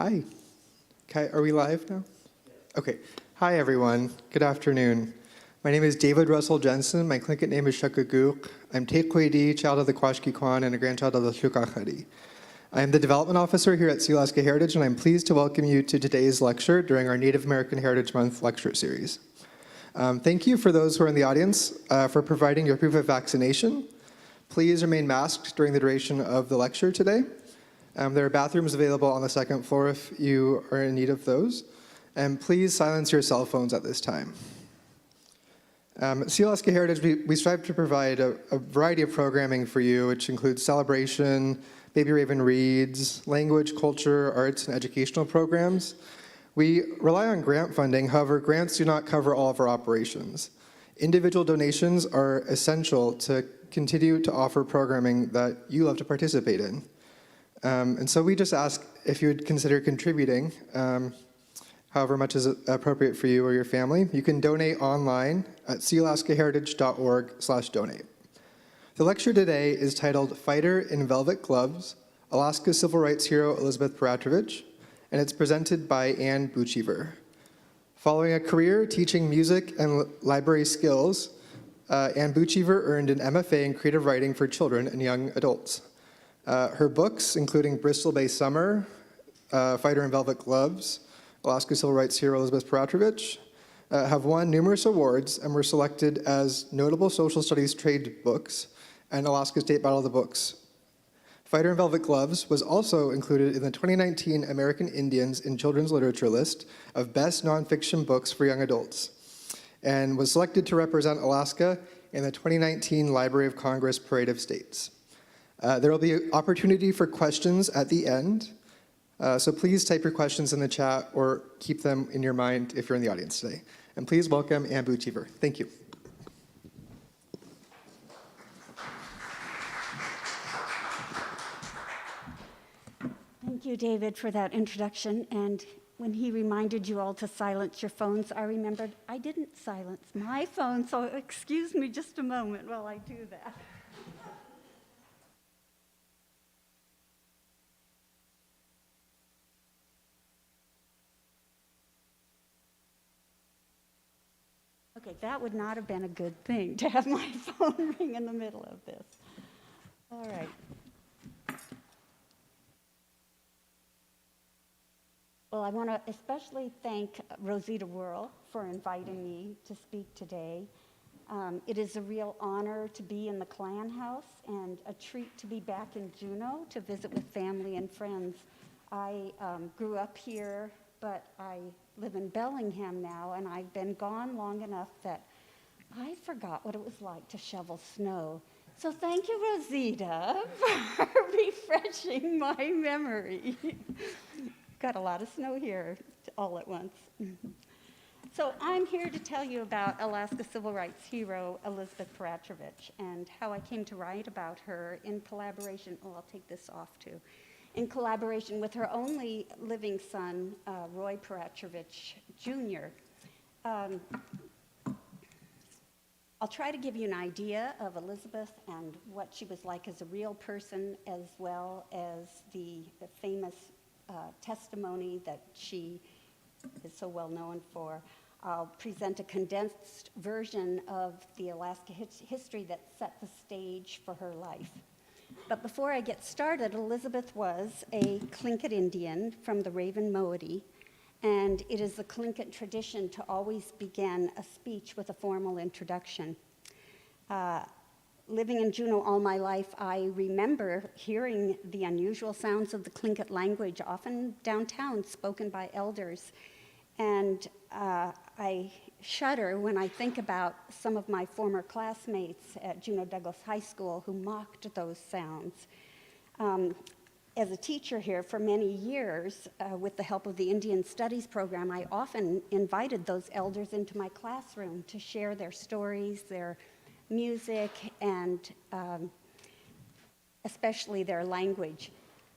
Hi. Okay, are we live now? Okay. Hi, everyone. Good afternoon. My name is David Russell Jensen. My Tlingit name is Shakaguk. I'm Tekwedi, child of the Kwashkikwan and a grandchild of the Shukachari. I am the Development Officer here at Sealaska Heritage, and I'm pleased to welcome you to today's lecture during our Native American Heritage Month lecture series. Thank you for those who are in the audience for providing your proof of vaccination. Please remain masked during the duration of the lecture today. There are bathrooms available on the second floor if you are in need of those. And please silence your cell phones at this time. At Sealaska Heritage, we strive to provide a variety of programming for you, which includes celebration, Baby Raven Reads, language, culture, arts, and educational programs. We rely on grant funding, however, grants do not cover all of our operations. Individual donations are essential to continue to offer programming that you love to participate in. And so we just ask if you would consider contributing, however much is appropriate for you or your family. You can donate online at sealaskaheritage.org/donate. The lecture today is titled Fighter in Velvet Gloves, Alaska Civil Rights Hero Elizabeth Peratrovich, and it's presented by Ann Boochever. Following a career teaching music and library skills, Ann Boochever earned an MFA in creative writing for children and young adults. Her books, including Bristol Bay Summer, Fighter in Velvet Gloves, Alaska Civil Rights Hero Elizabeth Peratrovich, have won numerous awards and were selected as notable social studies trade books and Alaska State Battle of the Books. Fighter in Velvet Gloves was also included in the 2019 American Indians in Children's Literature list of best nonfiction books for young adults and was selected to represent Alaska in the 2019 Library of Congress Parade of States. There will be an opportunity for questions at the end, so please type your questions in the chat or keep them in your mind if you're in the audience today. And please welcome Ann Boochever. Thank you. Thank you, David, for that introduction. And when he reminded you all to silence your phones, I remembered I didn't silence my phone, so excuse me just a moment while I do that. Okay, that would not have been a good thing to have my phone ring in the middle of this. All right. Well, I want to especially thank Rosita Whirl for inviting me to speak today. It is a real honor to be in the Clan House and a treat to be back in Juneau to visit with family and friends. I grew up here, but I live in Bellingham now, and I've been gone long enough that I forgot what it was like to shovel snow. So thank you, Rosita, for refreshing my memory. Got a lot of snow here all at once. So I'm here to tell you about Alaska Civil Rights hero Elizabeth Peratrovich and how I came to write about her in collaboration, I'll take this off too, in collaboration with her only living son, Roy Peratrovich Jr. I'll try to give you an idea of Elizabeth and what she was like as a real person, as well as the famous testimony that she is so well known for. I'll present a condensed version of the Alaska history that set the stage for her life. But before I get started, Elizabeth was a Tlingit Indian from the Raven Moiety, and it is the Tlingit tradition to always begin a speech with a formal introduction. Living in Juneau all my life, I remember hearing the unusual sounds of the Tlingit language, often downtown, spoken by elders. And I shudder when I think about some of my former classmates at Juneau Douglas High School who mocked those sounds. As a teacher here for many years, with the help of the Indian Studies program, I often invited those elders into my classroom to share their stories, their music, and especially their language.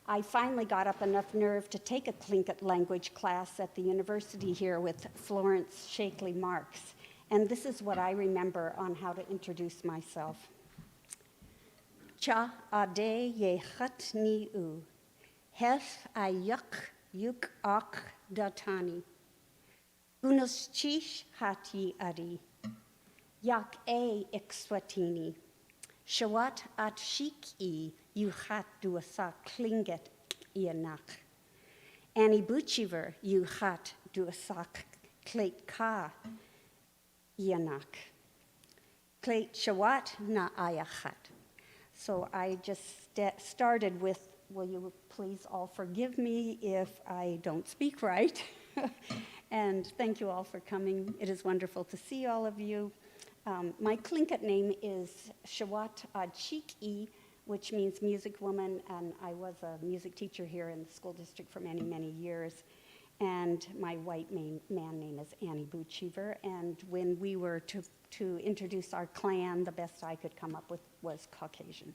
I finally got up enough nerve to take a Tlingit language class at the university here with Florence Shakely Marks, and this is what I remember on how to introduce myself. Cha ade ye chat ni u, hef ayuk yuk ak datani. Unos chish hati adi. Yak e ikswatini. Shawat at shiki you hat duasa klinget ianak. Ann Boochever you hat duasa kleit ka ianak. Kleit shawat na ayachat. So I just started with, will you please all forgive me if I don't speak right? And thank you all for coming. It is wonderful to see all of you. My Tlingit name is Shawat Adshiki, which means music woman, and I was a music teacher here in the school district for many, many years. And my white man name is Ann Boochever, and when we were to introduce our clan, the best I could come up with was Caucasian.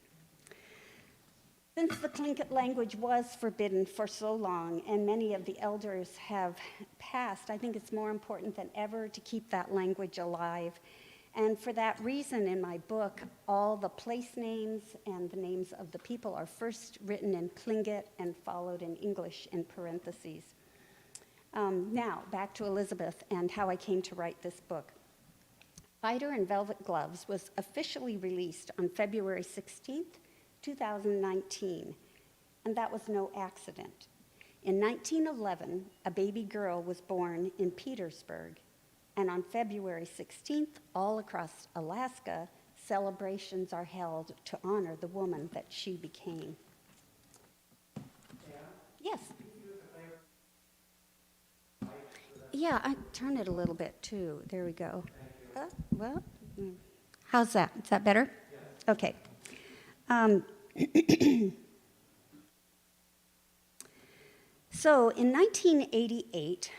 Since the Tlingit language was forbidden for so long, and many of the elders have passed, I think it's more important than ever to keep that language alive. And for that reason, in my book, all the place names and the names of the people are first written in Tlingit and followed in English in parentheses. Now, back to Elizabeth and how I came to write this book. Fighter in Velvet Gloves was officially released on February 16th, 2019, and that was no accident. In 1911, a baby girl was born in Petersburg, and on February 16th, all across Alaska, celebrations are held to honor the woman that she became. Yes? Yeah, I turn it a little bit too. There we go. Well, how's that? Is that better? Yes. Okay. So in 1988,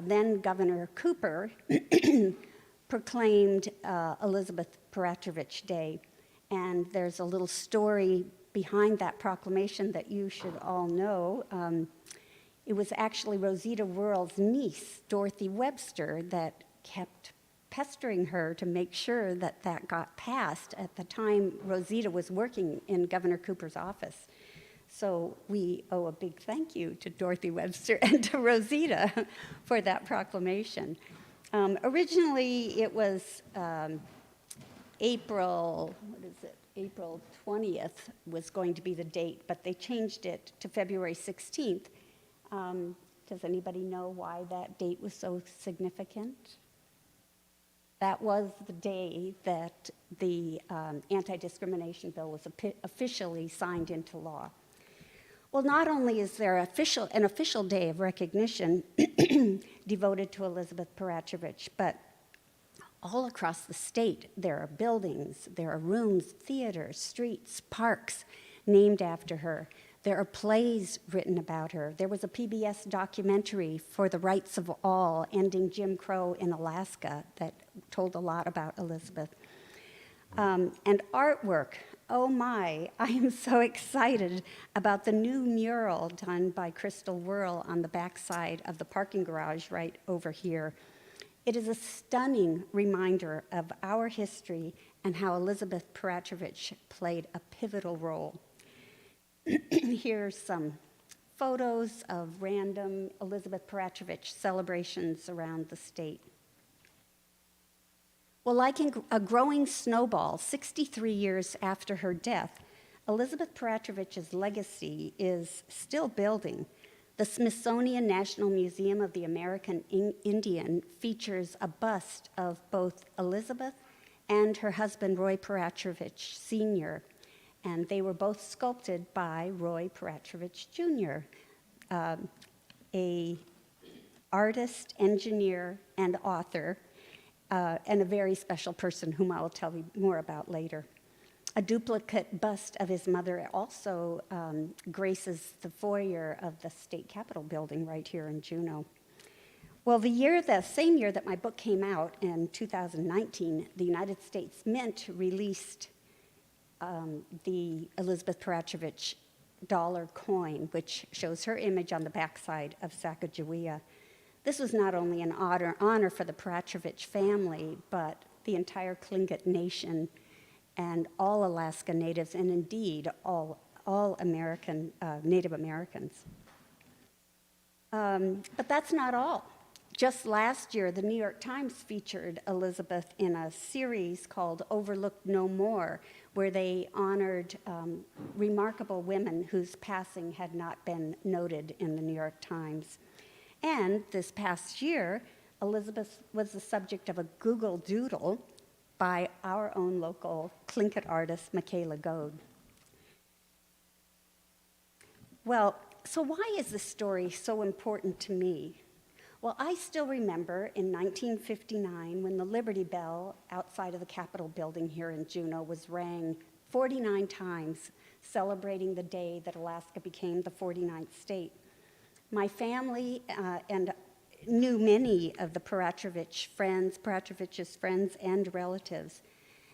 then Governor Cooper proclaimed Elizabeth Peratrovich Day. And there's a little story behind that proclamation that you should all know. It was actually Rosita Whirl's niece, Dorothy Webster, that kept pestering her to make sure that that got passed. At the time, Rosita was working in Governor Cooper's office. So we owe a big thank you to Dorothy Webster and to Rosita for that proclamation. Originally, it was April 20th was going to be the date, but they changed it to February 16th. Does anybody know why that date was so significant? That was the day that the anti-discrimination bill was officially signed into law. Well, not only is there an official day of recognition devoted to Elizabeth Peratrovich, but all across the state there are buildings, there are rooms, theaters, streets, parks named after her. There are plays written about her. There was a PBS documentary for the rights of all, ending Jim Crow in Alaska, that told a lot about Elizabeth. And artwork. Oh my, I am so excited about the new mural done by Crystal Whirl on the backside of the parking garage right over here. It is a stunning reminder of our history and how Elizabeth Peratrovich played a pivotal role. Here's some photos of random Elizabeth Peratrovich celebrations around the state. Well, like a growing snowball, 63 years after her death, Elizabeth Peratrovitch's legacy is still building. The Smithsonian National Museum of the American Indian features a bust of both Elizabeth and her husband, Roy Peratrovich Sr., and they were both sculpted by Roy Peratrovich Jr., a artist, engineer, and author, and a very special person whom I will tell you more about later. A duplicate bust of his mother also graces the foyer of the state capitol building right here in Juneau. Well, the same year that my book came out, in 2019, the United States Mint released the Elizabeth Peratrovich dollar coin, which shows her image on the backside of Sacagawea. This was not only an honor for the Peratrovich family, but the entire Tlingit nation and all Alaska Natives, and indeed all American Native Americans. But that's not all. Just last year, the New York Times featured Elizabeth in a series called Overlooked No More, where they honored remarkable women whose passing had not been noted in the New York Times. And this past year, Elizabeth was the subject of a Google Doodle by our own local Tlingit artist, Michaela Goad. Well, so why is this story so important to me? Well, I still remember in 1959 when the Liberty Bell outside of the Capitol building here in Juneau was rang 49 times, celebrating the day that Alaska became the 49th state. My family and knew many of the Peratrovich's friends and relatives.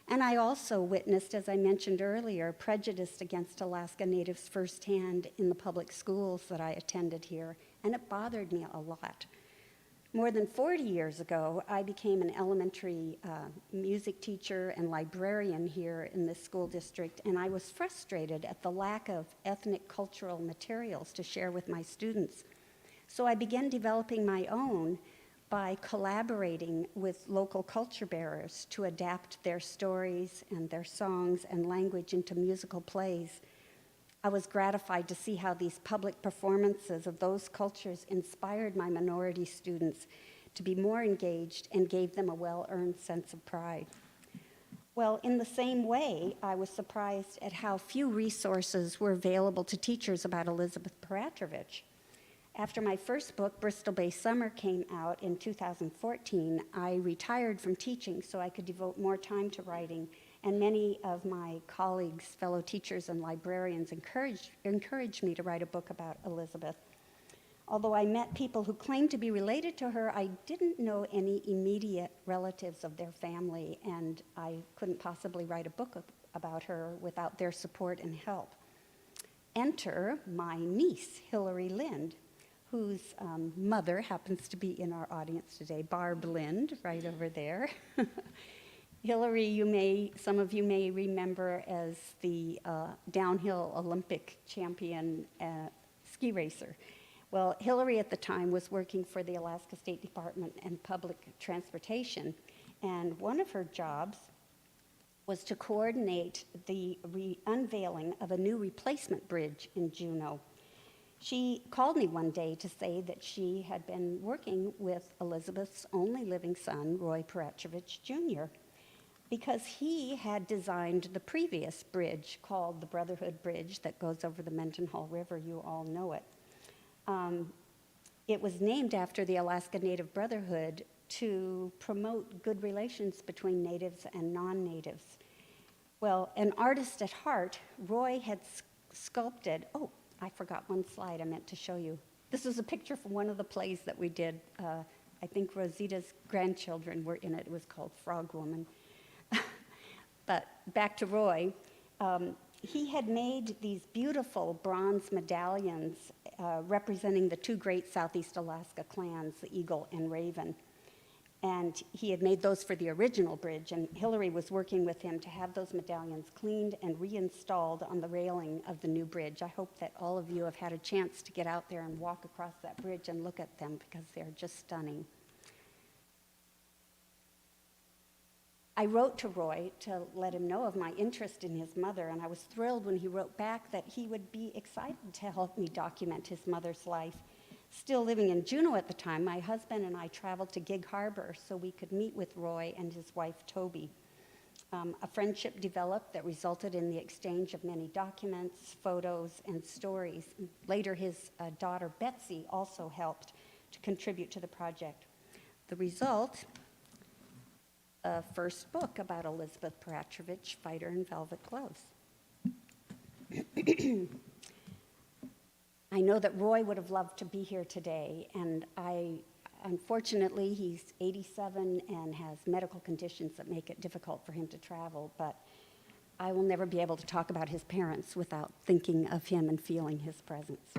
And I also witnessed, as I mentioned earlier, prejudice against Alaska Natives firsthand in the public schools that I attended here, and it bothered me a lot. More than 40 years ago, I became an elementary music teacher and librarian here in this school district, and I was frustrated at the lack of ethnic cultural materials to share with my students. So I began developing my own by collaborating with local culture bearers to adapt their stories and their songs and language into musical plays. I was gratified to see how these public performances of those cultures inspired my minority students to be more engaged and gave them a well-earned sense of pride. Well, in the same way, I was surprised at how few resources were available to teachers about Elizabeth Peratrovich. After my first book, Bristol Bay Summer, came out in 2014, I retired from teaching so I could devote more time to writing, and many of my colleagues, fellow teachers and librarians encouraged me to write a book about Elizabeth. Although I met people who claimed to be related to her, I didn't know any immediate relatives of their family, and I couldn't possibly write a book about her without their support and help. Enter my niece, Hillary Lind, whose mother happens to be in our audience today, Barb Lind, right over there. Hillary, some of you may remember as the downhill Olympic champion ski racer. Well, Hillary at the time was working for the Alaska State Department and Public Transportation, and one of her jobs was to coordinate the unveiling of a new replacement bridge in Juneau. She called me one day to say that she had been working with Elizabeth's only living son, Roy Peratrovich Jr., because he had designed the previous bridge called the Brotherhood Bridge that goes over the Mendenhall River. You all know it. It was named after the Alaska Native Brotherhood to promote good relations between natives and non-natives. Well, an artist at heart, Roy had sculpted, I forgot one slide I meant to show you. This is a picture from one of the plays that we did. I think Rosita's grandchildren were in it. It was called Frog Woman. But back to Roy. He had made these beautiful bronze medallions representing the two great Southeast Alaska clans, the Eagle and Raven. And he had made those for the original bridge, and Hillary was working with him to have those medallions cleaned and reinstalled on the railing of the new bridge. I hope that all of you have had a chance to get out there and walk across that bridge and look at them because they're just stunning. I wrote to Roy to let him know of my interest in his mother, and I was thrilled when he wrote back that he would be excited to help me document his mother's life. Still living in Juneau at the time, my husband and I traveled to Gig Harbor so we could meet with Roy and his wife, Toby. A friendship developed that resulted in the exchange of many documents, photos, and stories. Later, his daughter, Betsy, also helped to contribute to the project. The result, a first book about Elizabeth Peratrovich, Fighter in Velvet Gloves. I know that Roy would have loved to be here today, and unfortunately, he's 87 and has medical conditions that make it difficult for him to travel, but I will never be able to talk about his parents without thinking of him and feeling his presence.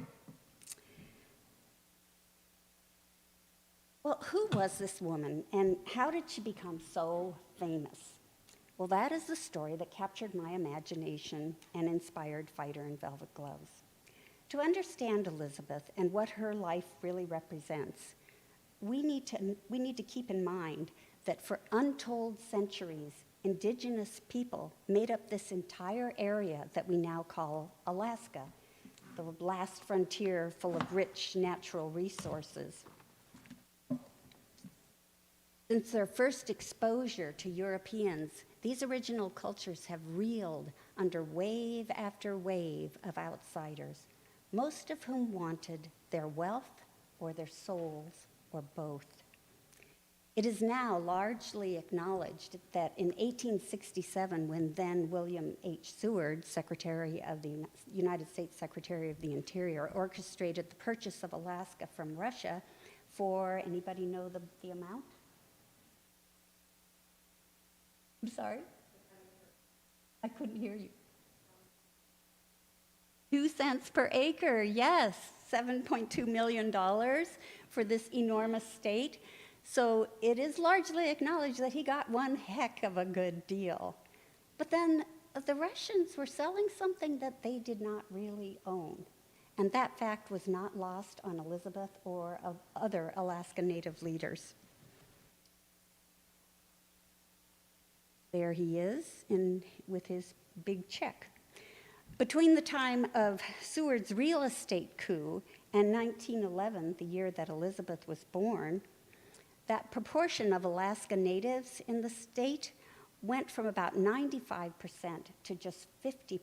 Well, who was this woman, and how did she become so famous? Well, that is the story that captured my imagination and inspired Fighter in Velvet Gloves. To understand Elizabeth and what her life really represents, we need to keep in mind that for untold centuries, indigenous people made up this entire area that we now call Alaska, the last frontier full of rich natural resources. Since their first exposure to Europeans, these original cultures have reeled under wave after wave of outsiders, most of whom wanted their wealth or their souls or both. It is now largely acknowledged that in 1867, when then William H. Seward, United States Secretary of the Interior, orchestrated the purchase of Alaska from Russia for, anybody know the amount? I'm sorry? I couldn't hear you. 2 cents per acre, yes, $7.2 million for this enormous state. So it is largely acknowledged that he got one heck of a good deal. But then the Russians were selling something that they did not really own. And that fact was not lost on Elizabeth or other Alaska Native leaders. There he is with his big check. Between the time of Seward's real estate coup and 1911, the year that Elizabeth was born, that proportion of Alaska Natives in the state went from about 95% to just 50%.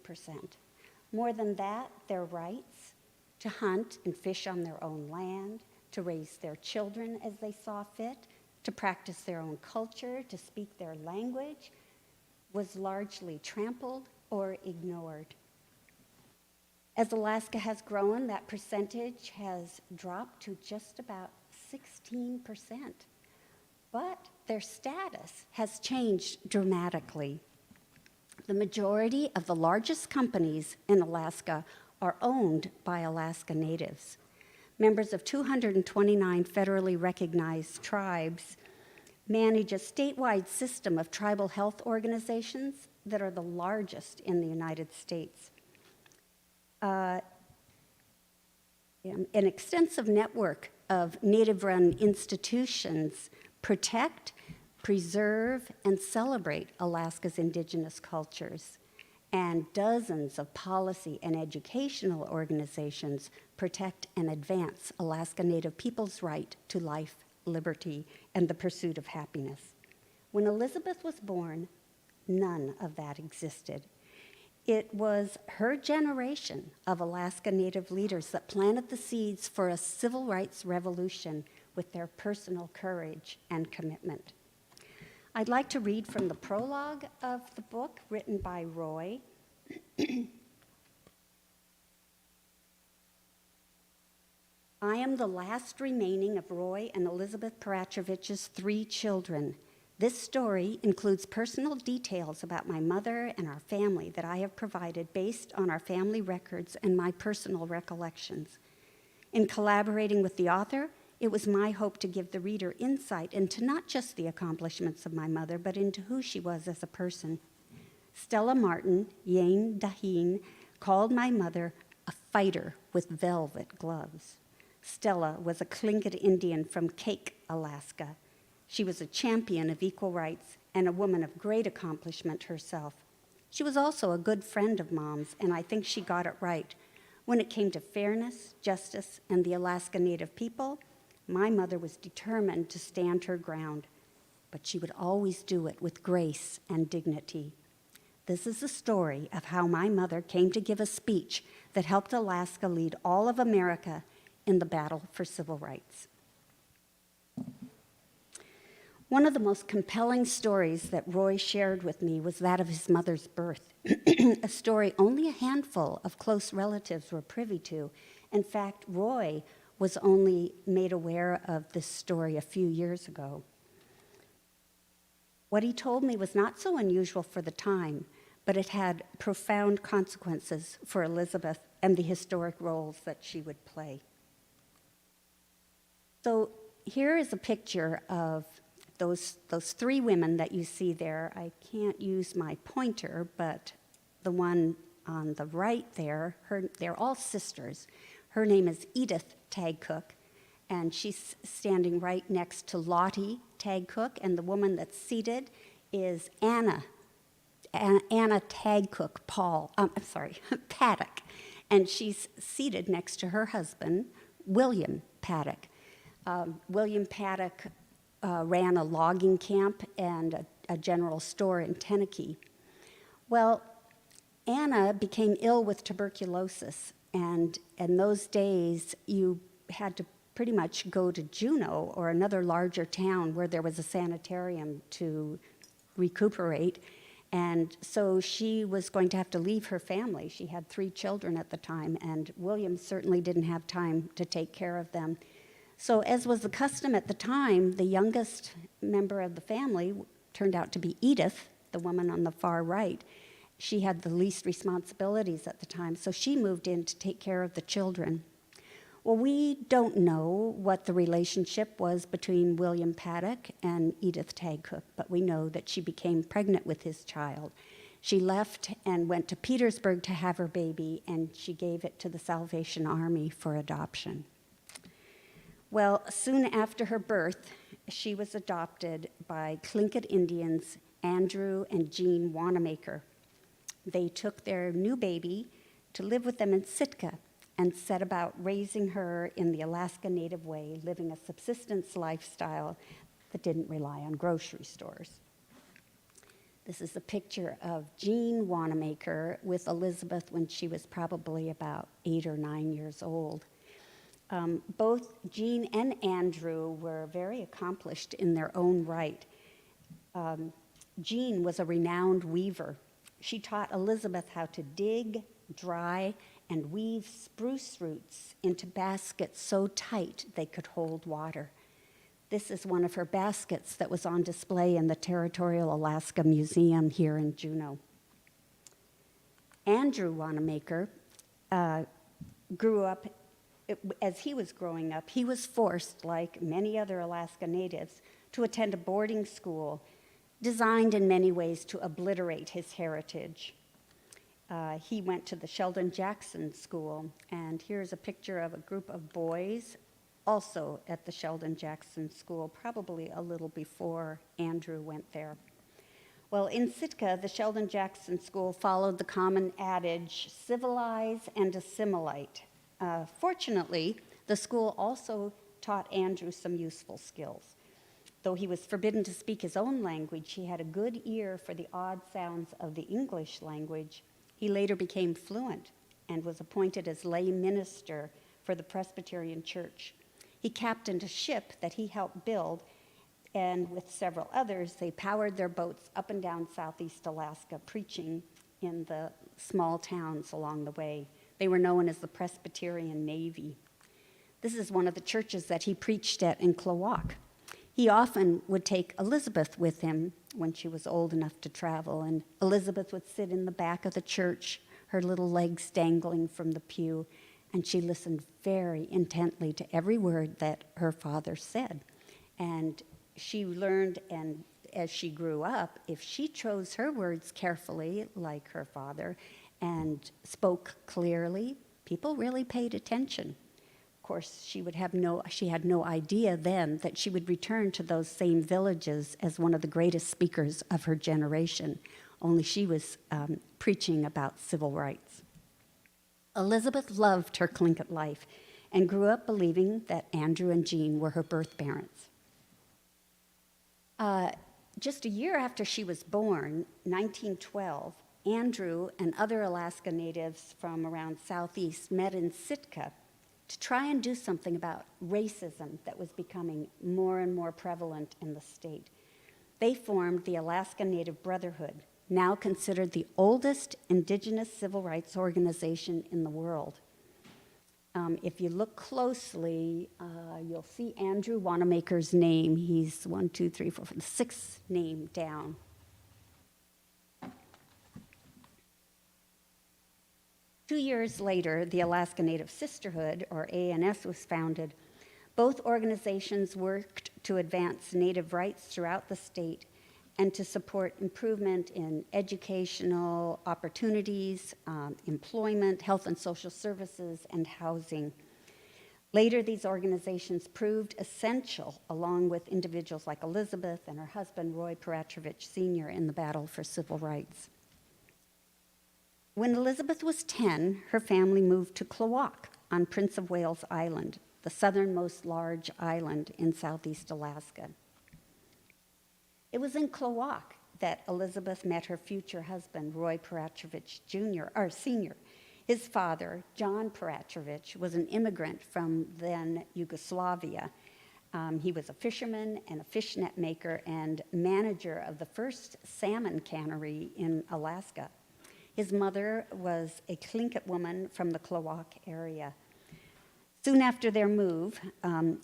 More than that, their rights to hunt and fish on their own land, to raise their children as they saw fit, to practice their own culture, to speak their language, was largely trampled or ignored. As Alaska has grown, that percentage has dropped to just about 16%. But their status has changed dramatically. The majority of the largest companies in Alaska are owned by Alaska Natives. Members of 229 federally recognized tribes manage a statewide system of tribal health organizations that are the largest in the United States. An extensive network of Native-run institutions protect, preserve, and celebrate Alaska's indigenous cultures. And dozens of policy and educational organizations protect and advance Alaska Native people's right to life, liberty, and the pursuit of happiness. When Elizabeth was born, none of that existed. It was her generation of Alaska Native leaders that planted the seeds for a civil rights revolution with their personal courage and commitment. I'd like to read from the prologue of the book written by Roy. I am the last remaining of Roy and Elizabeth Peratrovich's 3 children. This story includes personal details about my mother and our family that I have provided based on our family records and my personal recollections. In collaborating with the author, it was my hope to give the reader insight into not just the accomplishments of my mother, but into who she was as a person. Stella Martin, Yain Dahin, called my mother a fighter with velvet gloves. Stella was a Tlingit Indian from Kake, Alaska. She was a champion of equal rights and a woman of great accomplishment herself. She was also a good friend of Mom's, and I think she got it right. When it came to fairness, justice, and the Alaska Native people, my mother was determined to stand her ground, but she would always do it with grace and dignity. This is the story of how my mother came to give a speech that helped Alaska lead all of America in the battle for civil rights. One of the most compelling stories that Roy shared with me was that of his mother's birth, a story only a handful of close relatives were privy to. In fact, Roy was only made aware of this story a few years ago. What he told me was not so unusual for the time, but it had profound consequences for Elizabeth and the historic roles that she would play. So here is a picture of those 3 women that you see there. I can't use my pointer, but the one on the right there, they're all sisters. Her name is Edith Tagcook, and she's standing right next to Lottie Tagcook, and the woman that's seated is Anna Tagcook Paddock, and she's seated next to her husband, William Paddock. William Paddock ran a logging camp and a general store in Tenakee. Well, Anna became ill with tuberculosis, and in those days, you had to pretty much go to Juneau or another larger town where there was a sanitarium to recuperate. And so she was going to have to leave her family. She had 3 children at the time, and William certainly didn't have time to take care of them. So as was the custom at the time, the youngest member of the family turned out to be Edith, the woman on the far right. She had the least responsibilities at the time, so she moved in to take care of the children. Well, we don't know what the relationship was between William Paddock and Edith Tagcook, but we know that she became pregnant with his child. She left and went to Petersburg to have her baby, and she gave it to the Salvation Army for adoption. Well, soon after her birth, she was adopted by Tlingit Indians Andrew and Jean Wanamaker. They took their new baby to live with them in Sitka and set about raising her in the Alaska Native way, living a subsistence lifestyle that didn't rely on grocery stores. This is a picture of Jean Wanamaker with Elizabeth when she was probably about 8 or 9 years old. Both Jean and Andrew were very accomplished in their own right. Jean was a renowned weaver. She taught Elizabeth how to dig, dry, and weave spruce roots into baskets so tight they could hold water. This is one of her baskets that was on display in the Territorial Alaska Museum here in Juneau. Andrew Wanamaker grew up. As he was growing up, he was forced, like many other Alaska Natives, to attend a boarding school designed in many ways to obliterate his heritage. He went to the Sheldon Jackson School, and here's a picture of a group of boys also at the Sheldon Jackson School, probably a little before Andrew went there. Well, in Sitka, the Sheldon Jackson School followed the common adage, civilize and assimilate. Fortunately, the school also taught Andrew some useful skills. Though he was forbidden to speak his own language, he had a good ear for the odd sounds of the English language. He later became fluent and was appointed as lay minister for the Presbyterian Church. He captained a ship that he helped build, and with several others, they powered their boats up and down southeast Alaska, preaching in the small towns along the way. They were known as the Presbyterian Navy. This is one of the churches that he preached at in Klawock. He often would take Elizabeth with him when she was old enough to travel, and Elizabeth would sit in the back of the church, her little legs dangling from the pew, and she listened very intently to every word that her father said. And she learned, and as she grew up, if she chose her words carefully, like her father, and spoke clearly, people really paid attention. Of course, she had no idea then that she would return to those same villages as one of the greatest speakers of her generation, only she was preaching about civil rights. Elizabeth loved her Tlingit life and grew up believing that Andrew and Jean were her birth parents. Just a year after she was born, 1912, Andrew and other Alaska Natives from around southeast met in Sitka to try and do something about racism that was becoming more and more prevalent in the state. They formed the Alaska Native Brotherhood, now considered the oldest indigenous civil rights organization in the world. If you look closely, you'll see Andrew Wanamaker's name. He's the sixth name down. Two years later, the Alaska Native Sisterhood, or ANS, was founded. Both organizations worked to advance Native rights throughout the state, and to support improvement in educational opportunities, employment, health and social services, and housing. Later, these organizations proved essential, along with individuals like Elizabeth and her husband, Roy Peratrovich Sr., in the battle for civil rights. When Elizabeth was 10, her family moved to Klawock on Prince of Wales Island, the southernmost large island in southeast Alaska. It was in Klawock that Elizabeth met her future husband, Roy Peratrovich Sr. His father, John Peratrovich, was an immigrant from then Yugoslavia. He was a fisherman and a fishnet maker and manager of the first salmon cannery in Alaska. His mother was a Tlingit woman from the Klawock area. Soon after their move,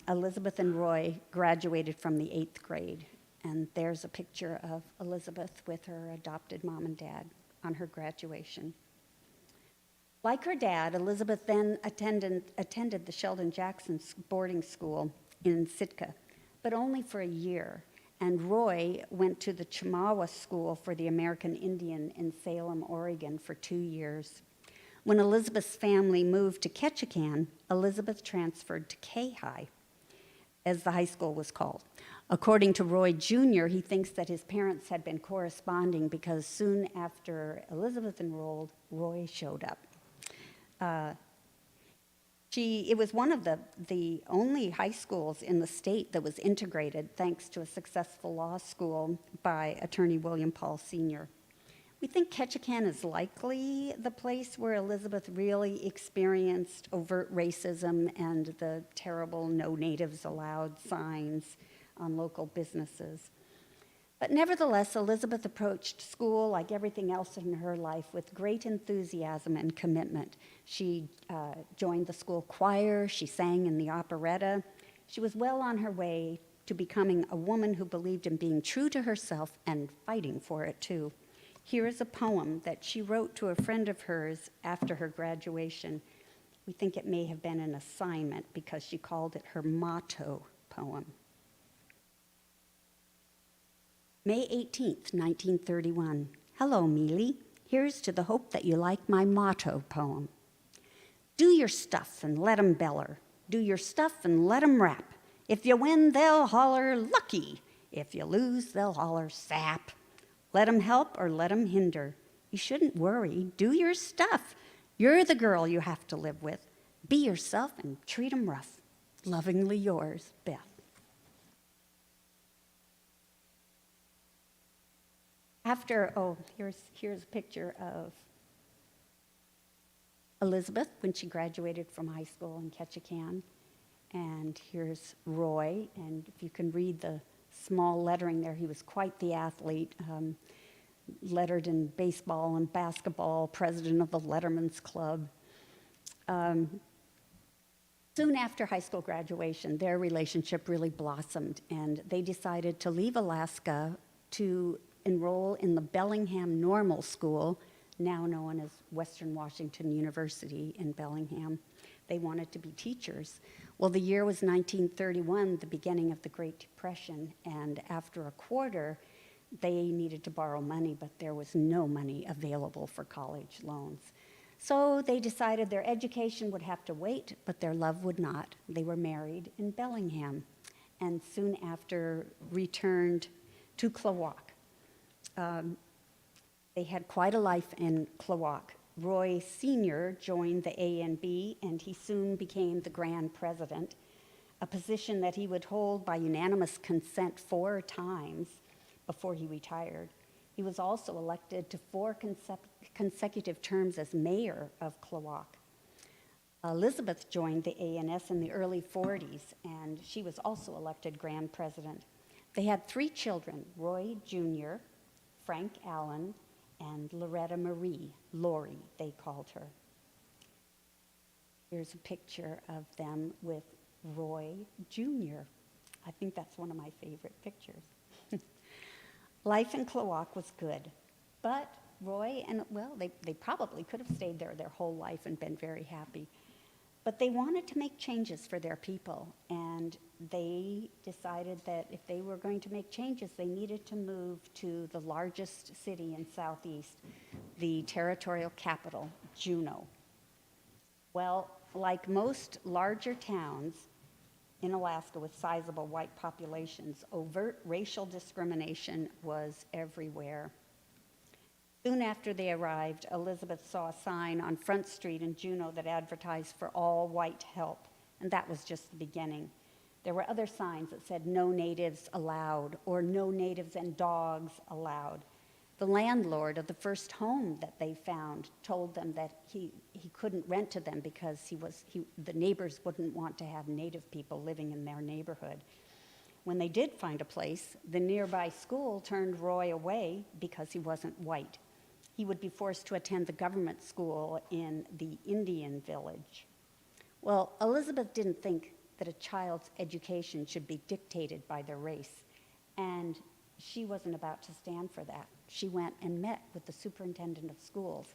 Elizabeth and Roy graduated from the 8th grade. And there's a picture of Elizabeth with her adopted mom and dad on her graduation. Like her dad, Elizabeth then attended the Sheldon Jackson boarding school in Sitka, but only for a year. And Roy went to the Chemawa School for the American Indian in Salem, Oregon for 2 years. When Elizabeth's family moved to Ketchikan, Elizabeth transferred to K-High, as the high school was called. According to Roy Jr., he thinks that his parents had been corresponding because soon after Elizabeth enrolled, Roy showed up. It was one of the only high schools in the state that was integrated thanks to a successful law school by attorney William Paul Sr. We think Ketchikan is likely the place where Elizabeth really experienced overt racism and the terrible "No Natives Allowed" signs on local businesses. But nevertheless, Elizabeth approached school, like everything else in her life, with great enthusiasm and commitment. She joined the school choir, she sang in the operetta. She was well on her way to becoming a woman who believed in being true to herself and fighting for it too. Here is a poem that she wrote to a friend of hers after her graduation. We think it may have been an assignment because she called it her motto poem. May 18th, 1931. Hello, Mealy. Here's to the hope that you like my motto poem. Do your stuff and let 'em beller. Do your stuff and let 'em rap. If you win, they'll holler lucky. If you lose, they'll holler sap. Let 'em help or let 'em hinder. You shouldn't worry. Do your stuff. You're the girl you have to live with. Be yourself and treat 'em rough. Lovingly yours, Beth. Here's a picture of Elizabeth when she graduated from high school in Ketchikan. And here's Roy, and if you can read the small lettering there, he was quite the athlete, lettered in baseball and basketball, president of the Letterman's Club. Soon after high school graduation, their relationship really blossomed, and they decided to leave Alaska to enroll in the Bellingham Normal School, now known as Western Washington University in Bellingham. They wanted to be teachers. Well, the year was 1931, the beginning of the Great Depression, and after a quarter, they needed to borrow money, but there was no money available for college loans. So they decided their education would have to wait, but their love would not. They were married in Bellingham, and soon after returned to Klawock. They had quite a life in Klawock. Roy Sr. joined the ANB, and he soon became the Grand President, a position that he would hold by unanimous consent 4 times before he retired. He was also elected to 4 consecutive terms as mayor of Klawock. Elizabeth joined the ANS in the early 40s, and she was also elected Grand President. They had 3 children, Roy Jr., Frank Allen, and Loretta Marie, Lori, they called her. Here's a picture of them with Roy Jr. I think that's one of my favorite pictures. Life in Klawock was good, but Roy and, well, they probably could have stayed there their whole life and been very happy. But they wanted to make changes for their people, and and they decided that if they were going to make changes, they needed to move to the largest city in Southeast, the territorial capital, Juneau. Well, like most larger towns in Alaska with sizable white populations, overt racial discrimination was everywhere. Soon after they arrived, Elizabeth saw a sign on Front Street in Juneau that advertised for all white help, and that was just the beginning. There were other signs that said no natives allowed, or no natives and dogs allowed. The landlord of the first home that they found told them that he couldn't rent to them because the neighbors wouldn't want to have native people living in their neighborhood. When they did find a place, the nearby school turned Roy away because he wasn't white. He would be forced to attend the government school in the Indian village. Well, Elizabeth didn't think that a child's education should be dictated by their race, and she wasn't about to stand for that. She went and met with the superintendent of schools.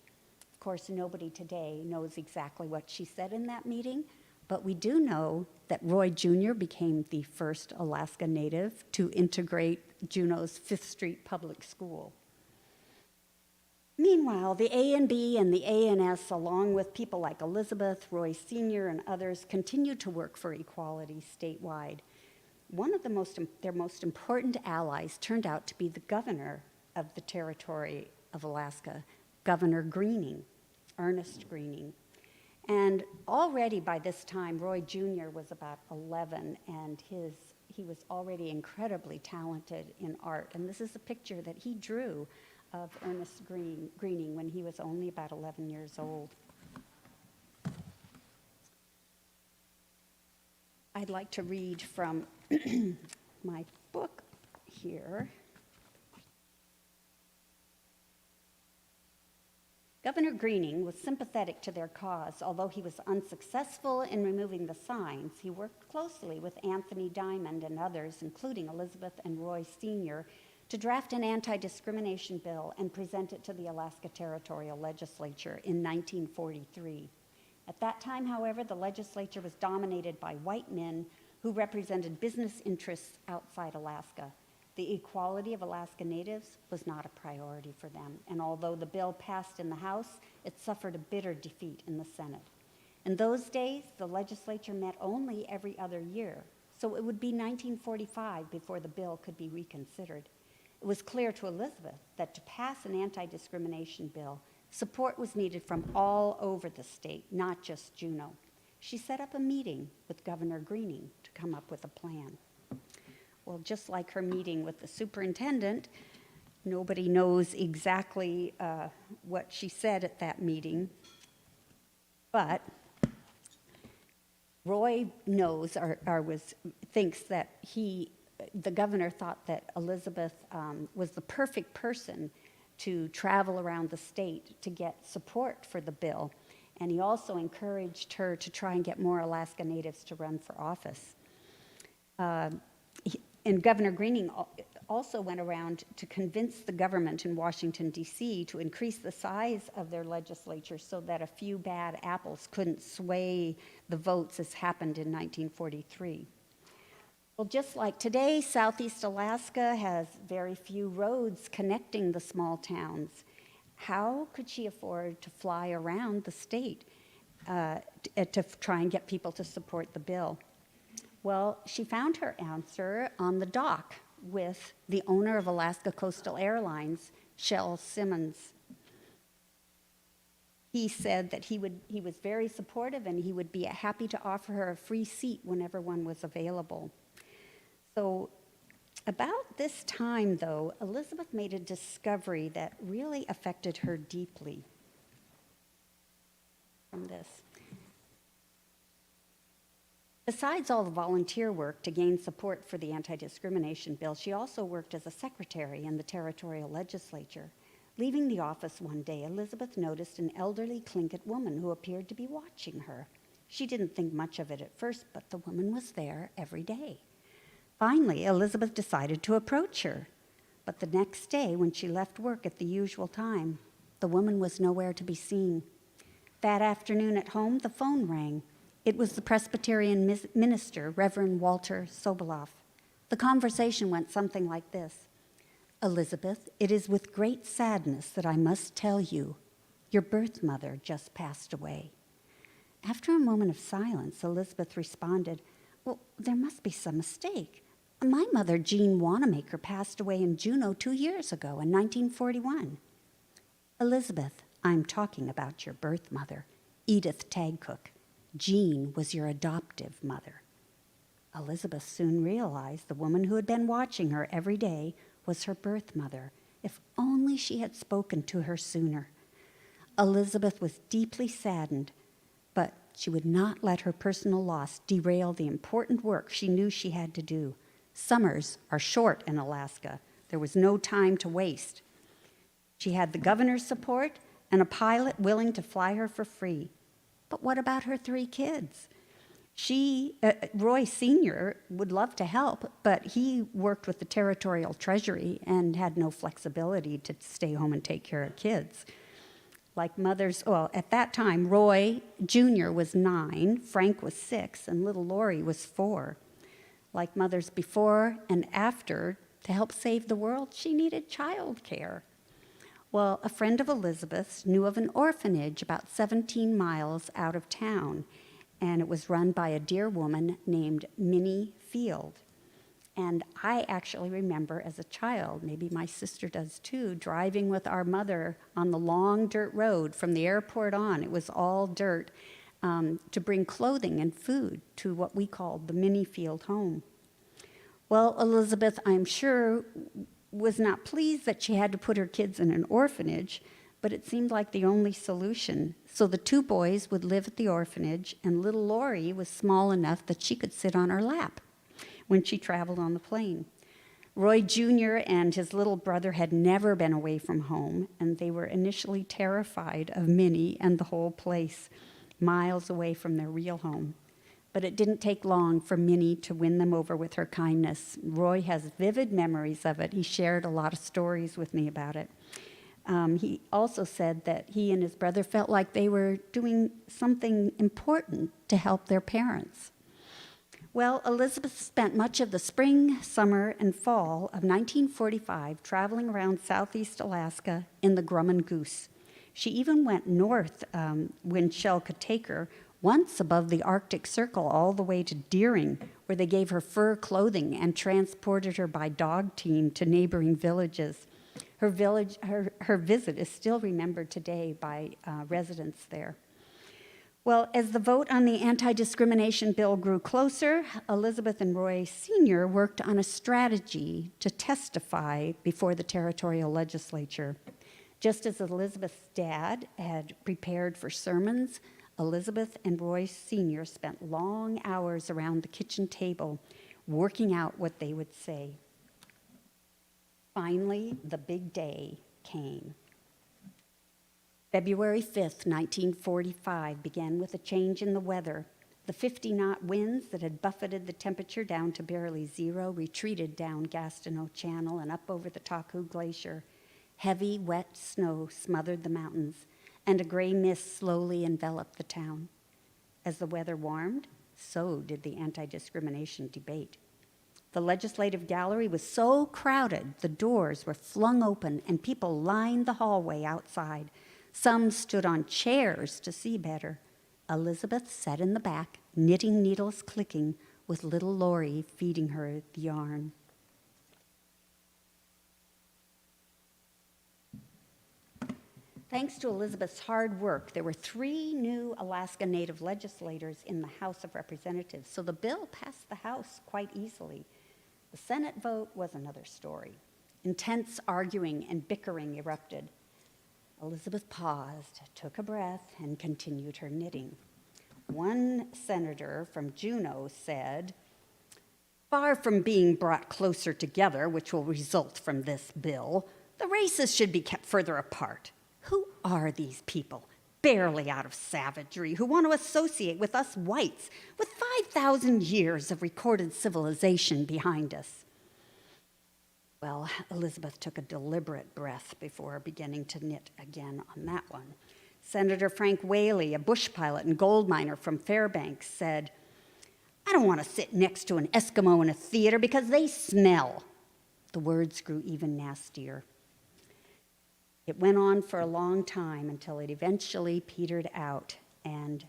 Of course, nobody today knows exactly what she said in that meeting, but we do know that Roy Jr. became the first Alaska Native to integrate Juneau's Fifth Street Public School. Meanwhile, the A&B and the A&S, along with people like Elizabeth, Roy Sr., and others, continued to work for equality statewide. One of their most important allies turned out to be the governor of the Territory of Alaska, Governor Greening, Ernest Greening. And already by this time, Roy Jr. was about 11, and he was already incredibly talented in art. And this is a picture that he drew of Ernest Greening when he was only about 11 years old. I'd like to read from my book here. Governor Greening was sympathetic to their cause. Although he was unsuccessful in removing the signs, he worked closely with Anthony Diamond and others, including Elizabeth and Roy Sr., to draft an anti-discrimination bill and present it to the Alaska Territorial Legislature in 1943. At that time, however, the legislature was dominated by white men who represented business interests outside Alaska. The equality of Alaska Natives was not a priority for them, and although the bill passed in the House, it suffered a bitter defeat in the Senate. In those days, the legislature met only every other year, so it would be 1945 before the bill could be reconsidered. It was clear to Elizabeth that to pass an anti-discrimination bill, support was needed from all over the state, not just Juneau. She set up a meeting with Governor Greening to come up with a plan. Well, just like her meeting with the superintendent, nobody knows exactly what she said at that meeting, but Roy knows thinks that the governor thought that Elizabeth was the perfect person to travel around the state to get support for the bill. And he also encouraged her to try and get more Alaska Natives to run for office. And Governor Greening also went around to convince the government in Washington, D.C. to increase the size of their legislature so that a few bad apples couldn't sway the votes as happened in 1943. Well, just like today, Southeast Alaska has very few roads connecting the small towns. How could she afford to fly around the state to try and get people to support the bill? Well, she found her answer on the dock with the owner of Alaska Coastal Airlines, Shel Simmons. He said that he was very supportive and he would be happy to offer her a free seat whenever one was available. So about this time, though, Elizabeth made a discovery that really affected her deeply. From this. Besides all the volunteer work to gain support for the anti-discrimination bill, she also worked as a secretary in the Territorial Legislature. Leaving the office one day, Elizabeth noticed an elderly Tlingit woman who appeared to be watching her. She didn't think much of it at first, but the woman was there every day. Finally, Elizabeth decided to approach her. But the next day, when she left work at the usual time, the woman was nowhere to be seen. That afternoon at home, the phone rang. It was the Presbyterian minister, Reverend Walter Soboleff. The conversation went something like this. Elizabeth, it is with great sadness that I must tell you, your birth mother just passed away. After a moment of silence, Elizabeth responded, well, there must be some mistake. My mother, Jean Wanamaker, passed away in Juneau 2 years ago in 1941. Elizabeth, I'm talking about your birth mother, Edith Tagcook. Jean was your adoptive mother. Elizabeth soon realized the woman who had been watching her every day was her birth mother. If only she had spoken to her sooner. Elizabeth was deeply saddened, but she would not let her personal loss derail the important work she knew she had to do. Summers are short in Alaska. There was no time to waste. She had the governor's support and a pilot willing to fly her for free. But what about her 3 kids? Roy Sr. would love to help, but he worked with the Territorial Treasury and had no flexibility to stay home and take care of kids. Like mothers, well, at that time, Roy Jr. was 9, Frank was 6, and little Lori was 4. Like mothers before and after, to help save the world, she needed childcare. Well, a friend of Elizabeth's knew of an orphanage about 17 miles out of town, and it was run by a dear woman named Minnie Field. And I actually remember as a child, maybe my sister does too, driving with our mother on the long dirt road from the airport on. It was all dirt, to bring clothing and food to what we called the Minnie Field home. Well, Elizabeth, I'm sure, was not pleased that she had to put her kids in an orphanage, but it seemed like the only solution. So the 2 boys would live at the orphanage, and little Lori was small enough that she could sit on her lap when she traveled on the plane. Roy Jr. and his little brother had never been away from home, and they were initially terrified of Minnie and the whole place, miles away from their real home. But it didn't take long for Minnie to win them over with her kindness. Roy has vivid memories of it. He shared a lot of stories with me about it. He also said that he and his brother felt like they were doing something important to help their parents. Well, Elizabeth spent much of the spring, summer, and fall of 1945 traveling around southeast Alaska in the Grumman Goose. She even went north when Shell could take her, once above the Arctic Circle all the way to Deering, where they gave her fur clothing and transported her by dog team to neighboring villages. Her visit is still remembered today by residents there. Well, as the vote on the anti-discrimination bill grew closer, Elizabeth and Roy Sr. worked on a strategy to testify before the Territorial Legislature. Just as Elizabeth's dad had prepared for sermons, Elizabeth and Roy Sr. spent long hours around the kitchen table working out what they would say. Finally, the big day came. February 5th, 1945 began with a change in the weather. The 50-knot winds that had buffeted the temperature down to barely 0 retreated down Gastineau Channel and up over the Taku Glacier. Heavy, wet snow smothered the mountains, and a gray mist slowly enveloped the town. As the weather warmed, so did the anti-discrimination debate. The legislative gallery was so crowded, the doors were flung open and people lined the hallway outside. Some stood on chairs to see better. Elizabeth sat in the back, knitting needles clicking, with little Lori feeding her the yarn. Thanks to Elizabeth's hard work, there were 3 new Alaska Native legislators in the House of Representatives, so the bill passed the House quite easily. The Senate vote was another story. Intense arguing and bickering erupted. Elizabeth paused, took a breath, and continued her knitting. One senator from Juneau said, "Far from being brought closer together, which will result from this bill, the races should be kept further apart. Who are these people, barely out of savagery, who want to associate with us whites with 5,000 years of recorded civilization behind us?" Well, Elizabeth took a deliberate breath before beginning to knit again on that one. Senator Frank Whaley, a bush pilot and gold miner from Fairbanks, said, "I don't want to sit next to an Eskimo in a theater because they smell." The words grew even nastier. It went on for a long time until it eventually petered out, and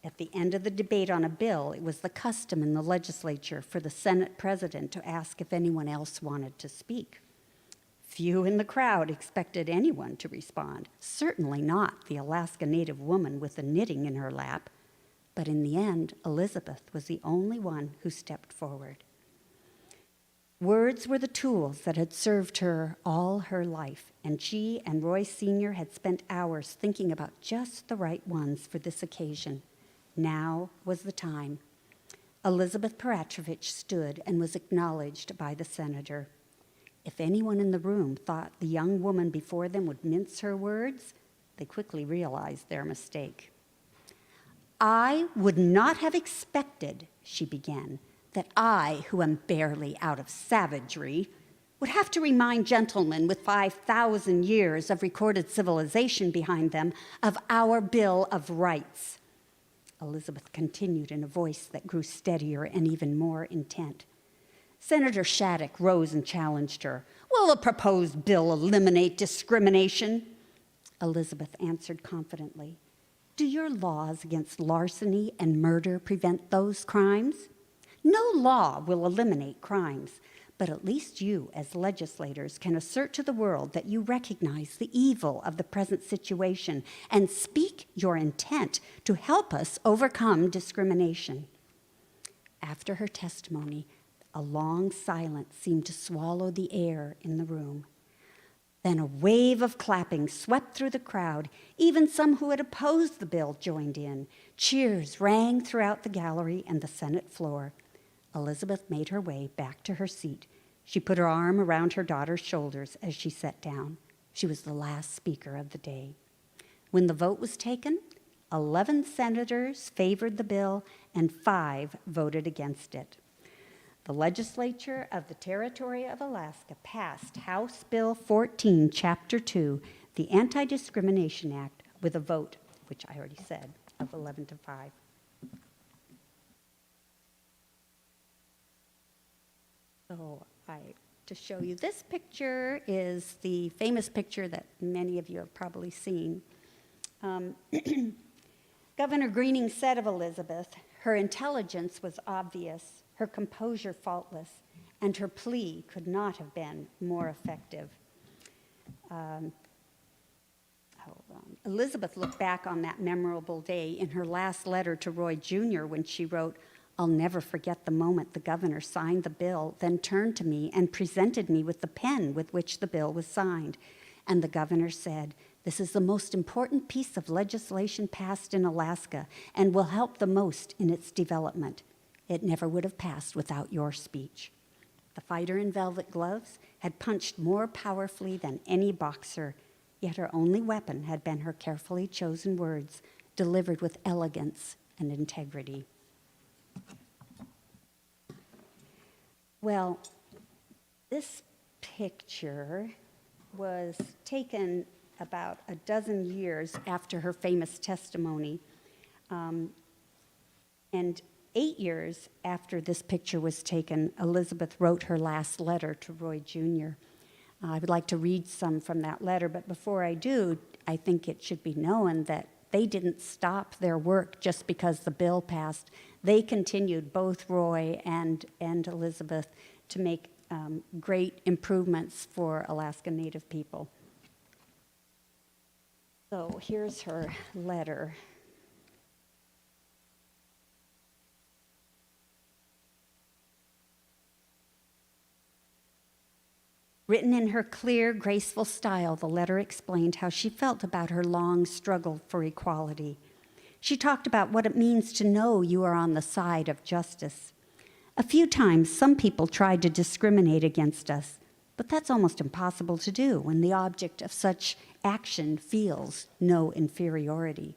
at the end of the debate on a bill, it was the custom in the legislature for the Senate president to ask if anyone else wanted to speak. Few in the crowd expected anyone to respond, certainly not the Alaska Native woman with the knitting in her lap. But in the end, Elizabeth was the only one who stepped forward. Words were the tools that had served her all her life, and she and Roy Sr. had spent hours thinking about just the right ones for this occasion. Now was the time. Elizabeth Peratrovich stood and was acknowledged by the senator. If anyone in the room thought the young woman before them would mince her words, they quickly realized their mistake. "I would not have expected," she began, "that I, who am barely out of savagery, would have to remind gentlemen with 5,000 years of recorded civilization behind them of our Bill of Rights." Elizabeth continued in a voice that grew steadier and even more intent. Senator Shattuck rose and challenged her. "Will the proposed bill eliminate discrimination?" Elizabeth answered confidently. "Do your laws against larceny and murder prevent those crimes? No law will eliminate crimes, but at least you, as legislators, can assert to the world that you recognize the evil of the present situation and speak your intent to help us overcome discrimination." After her testimony, a long silence seemed to swallow the air in the room. Then a wave of clapping swept through the crowd. Even some who had opposed the bill joined in. Cheers rang throughout the gallery and the Senate floor. Elizabeth made her way back to her seat. She put her arm around her daughter's shoulders as she sat down. She was the last speaker of the day. When the vote was taken, 11 senators favored the bill and 5 voted against it. The legislature of the Territorial of Alaska passed House Bill 14, Chapter 2, the Anti-Discrimination Act, with a vote, which I already said, of 11 to 5. So to show you this picture is the famous picture that many of you have probably seen. Governor Greening said of Elizabeth, "Her intelligence was obvious, her composure faultless, and her plea could not have been more effective." Elizabeth looked back on that memorable day in her last letter to Roy Jr. when she wrote, "I'll never forget the moment the governor signed the bill, then turned to me and presented me with the pen with which the bill was signed. And the governor said, 'This is the most important piece of legislation passed in Alaska and will help the most in its development. It never would have passed without your speech.'" The fighter in velvet gloves had punched more powerfully than any boxer, yet her only weapon had been her carefully chosen words, delivered with elegance and integrity. Well, this picture was taken about a dozen years after her famous testimony, and 8 years after this picture was taken, Elizabeth wrote her last letter to Roy Jr. I would like to read some from that letter, but before I do, I think it should be known that they didn't stop their work just because the bill passed. They continued, both Roy and Elizabeth, to make great improvements for Alaska Native people. So here's her letter. Written in her clear, graceful style, the letter explained how she felt about her long struggle for equality. She talked about what it means to know you are on the side of justice. A few times, some people tried to discriminate against us, but that's almost impossible to do when the object of such action feels no inferiority.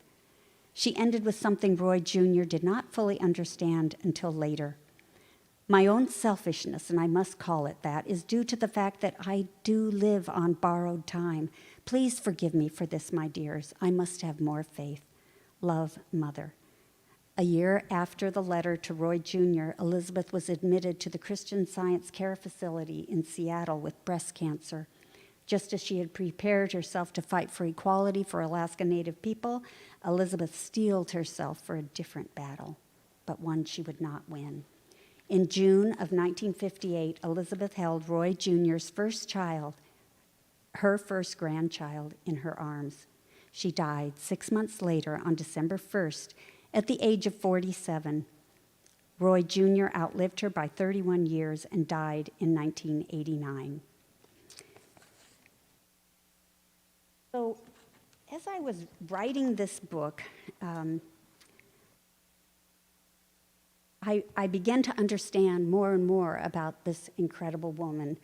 She ended with something Roy Jr. did not fully understand until later. My own selfishness, and I must call it that, is due to the fact that I do live on borrowed time. Please forgive me for this, my dears. I must have more faith. Love, Mother. A year after the letter to Roy Jr., Elizabeth was admitted to the Christian Science Care Facility in Seattle with breast cancer. Just as she had prepared herself to fight for equality for Alaska Native people, Elizabeth steeled herself for a different battle, but one she would not win. In June of 1958, Elizabeth held Roy Jr.'s first child, her first grandchild, in her arms. She died 6 months later on December 1st at the age of 47. Roy Jr. outlived her by 31 years and died in 1989. So, as I was writing this book, I began to understand more and more about this incredible woman.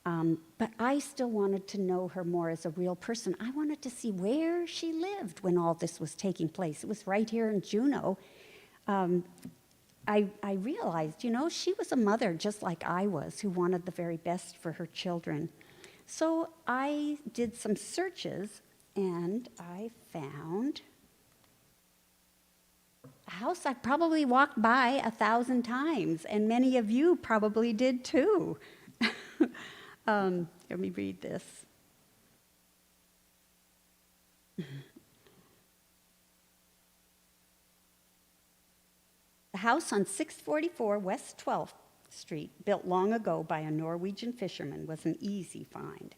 But I still wanted to know her more as a real person. I wanted to see where she lived when all this was taking place. It was right here in Juneau. I realized, she was a mother just like I was, who wanted the very best for her children. So I did some searches, and I found a house I probably walked by 1,000 times, and many of you probably did too. Let me read this. The house on 644 West 12th Street, built long ago by a Norwegian fisherman, was an easy find.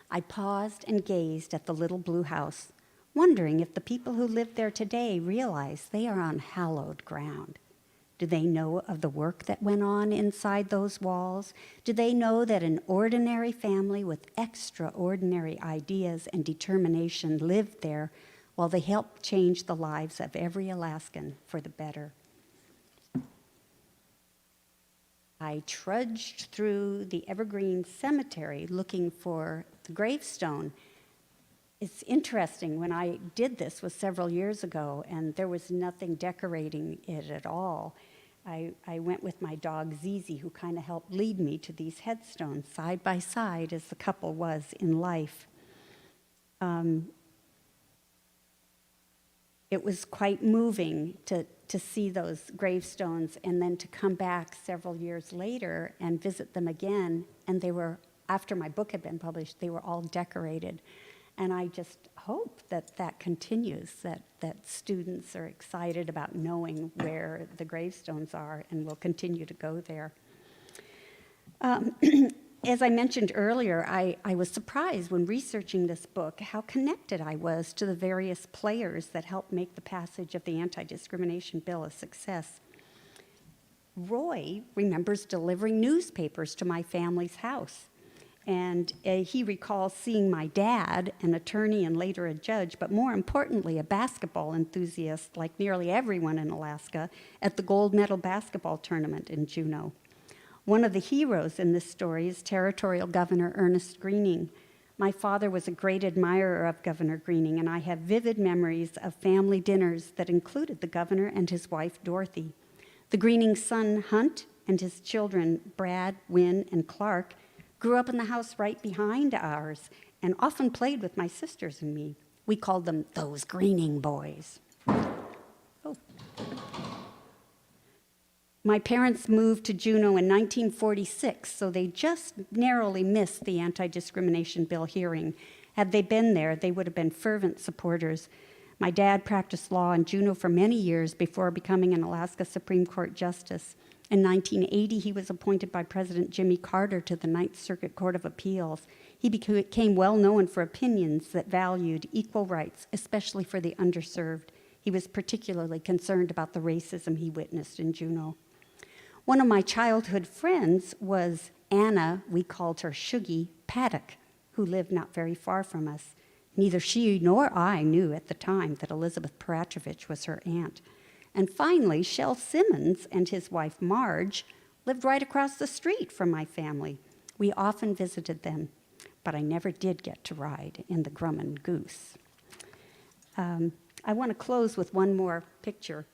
I paused and gazed at the little blue house, wondering if the people who live there today realize they are on hallowed ground. Do they know of the work that went on inside those walls? Do they know that an ordinary family with extraordinary ideas and determination lived there while they helped change the lives of every Alaskan for the better? I trudged through the Evergreen Cemetery looking for the gravestone. It's interesting, when I did this was several years ago, and there was nothing decorating it at all. I went with my dog Zizi, who kind of helped lead me to these headstones side by side as the couple was in life. It was quite moving to see those gravestones and then to come back several years later and visit them again. And they were, after my book had been published, they were all decorated. And I just hope that that continues, that students are excited about knowing where the gravestones are and will continue to go there. As I mentioned earlier, I was surprised when researching this book how connected I was to the various players that helped make the passage of the anti-discrimination bill a success. Roy remembers delivering newspapers to my family's house. And he recalls seeing my dad, an attorney and later a judge, but more importantly, a basketball enthusiast like nearly everyone in Alaska, at the gold medal basketball tournament in Juneau. One of the heroes in this story is Territorial Governor Ernest Greening. My father was a great admirer of Governor Greening, and I have vivid memories of family dinners that included the governor and his wife, Dorothy. The Greening son, Hunt, and his children, Brad, Wynn, and Clark, grew up in the house right behind ours and often played with my sisters and me. We called them those Greening boys. Oh. My parents moved to Juneau in 1946, so they just narrowly missed the anti-discrimination bill hearing. Had they been there, they would have been fervent supporters. My dad practiced law in Juneau for many years before becoming an Alaska Supreme Court justice. In 1980, he was appointed by President Jimmy Carter to the Ninth Circuit Court of Appeals. He became well known for opinions that valued equal rights, especially for the underserved. He was particularly concerned about the racism he witnessed in Juneau. One of my childhood friends was Anna, we called her Shuggy, Paddock, who lived not very far from us. Neither she nor I knew at the time that Elizabeth Peratrovich was her aunt. And finally, Shel Simmons and his wife Marge lived right across the street from my family. We often visited them, but I never did get to ride in the Grumman Goose. I want to close with one more picture.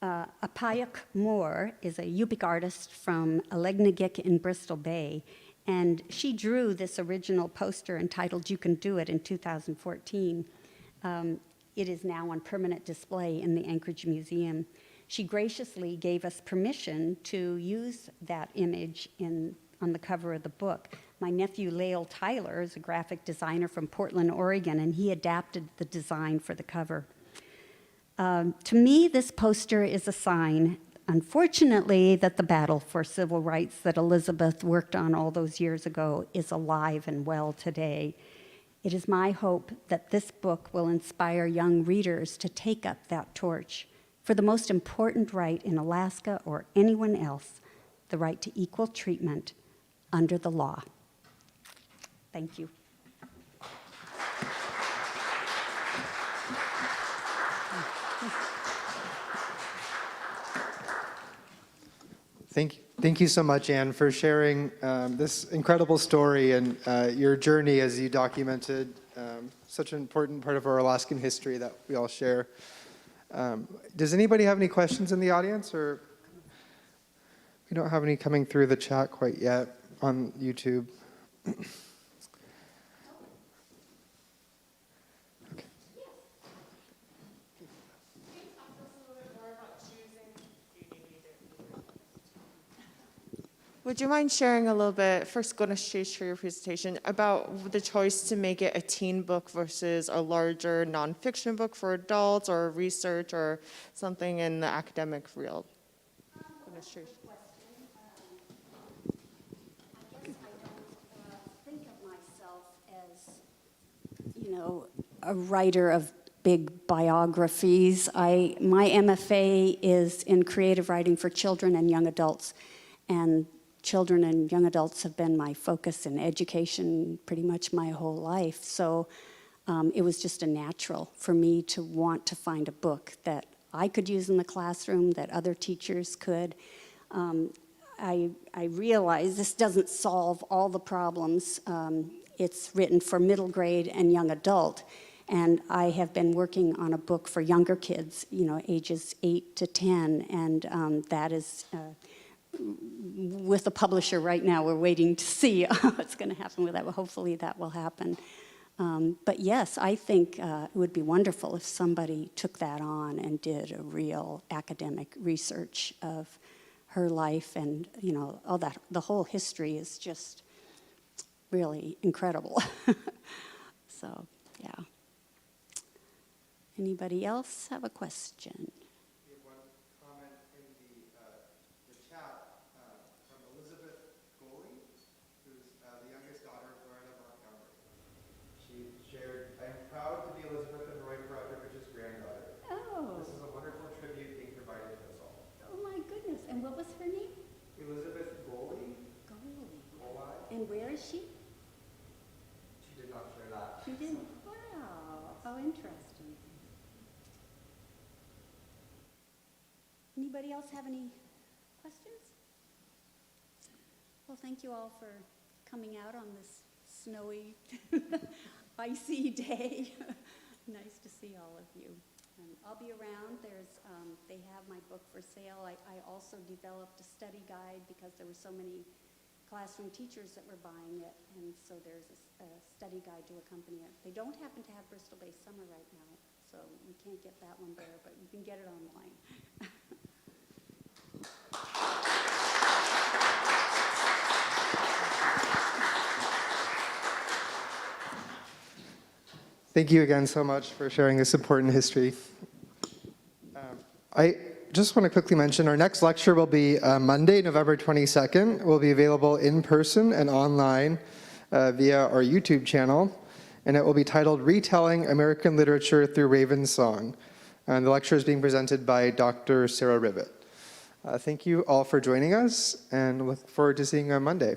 Apayuk Moore is a Yupik artist from Alegnagik in Bristol Bay, and she drew this original poster entitled You Can Do It in 2014. It is now on permanent display in the Anchorage Museum. She graciously gave us permission to use that image on the cover of the book. My nephew, Lael Tyler, is a graphic designer from Portland, Oregon, and he adapted the design for the cover. To me, this poster is a sign, unfortunately, that the battle for civil rights that Elizabeth worked on all those years ago is alive and well today. It is my hope that this book will inspire young readers to take up that torch for the most important right in Alaska or anyone else, the right to equal treatment under the law. Thank you. Thank you so much, Ann, for sharing this incredible story and your journey as you documented such an important part of our Alaskan history that we all share. Does anybody have any questions in the audience? Or we don't have any coming through the chat quite yet on YouTube. Would you mind sharing a little bit, first going to stage for your presentation, about the choice to make it a teen book versus a larger nonfiction book for adults or research or something in the academic field? I guess I don't think of myself as, a writer of big biographies. My MFA is in creative writing for children and young adults, and children and young adults have been my focus in education pretty much my whole life. So it was just a natural for me to want to find a book that I could use in the classroom, that other teachers could. I realize this doesn't solve all the problems. It's written for middle grade and young adult. And I have been working on a book for younger kids, ages 8 to 10, and that is with a publisher right now. We're waiting to see what's going to happen with that. Well, hopefully that will happen. But yes, I think it would be wonderful if somebody took that on and did a real academic research of her life, and all that. The whole history is just really incredible. So, yeah. Anybody else have a question? We have one comment in the chat from Elizabeth Goley, who's the youngest daughter of Loretta Montgomery. She shared, "I am proud to be Elizabeth and Roy Peratrovich's granddaughter. Oh. This is a wonderful tribute being provided to us all." Oh my goodness. And what was her name? Elizabeth Goley. Goley. Goley. And where is she? She did not share that. She didn't. Wow. How interesting. Anybody else have any questions? Well, thank you all for coming out on this snowy, icy day. Nice to see all of you. I'll be around. They have my book for sale. I also developed a study guide because there were so many classroom teachers that were buying it, and so there's a study guide to accompany it. They don't happen to have Bristol Bay Summer right now, so you can't get that one there, but you can get it online. Thank you again so much for sharing this important history. I just want to quickly mention our next lecture will be Monday, November 22nd. It will be available in person and online via our YouTube channel, and it will be titled Retelling American Literature Through Raven's Song. And the lecture is being presented by Dr. Sarah Rivet. Thank you all for joining us, and look forward to seeing you on Monday.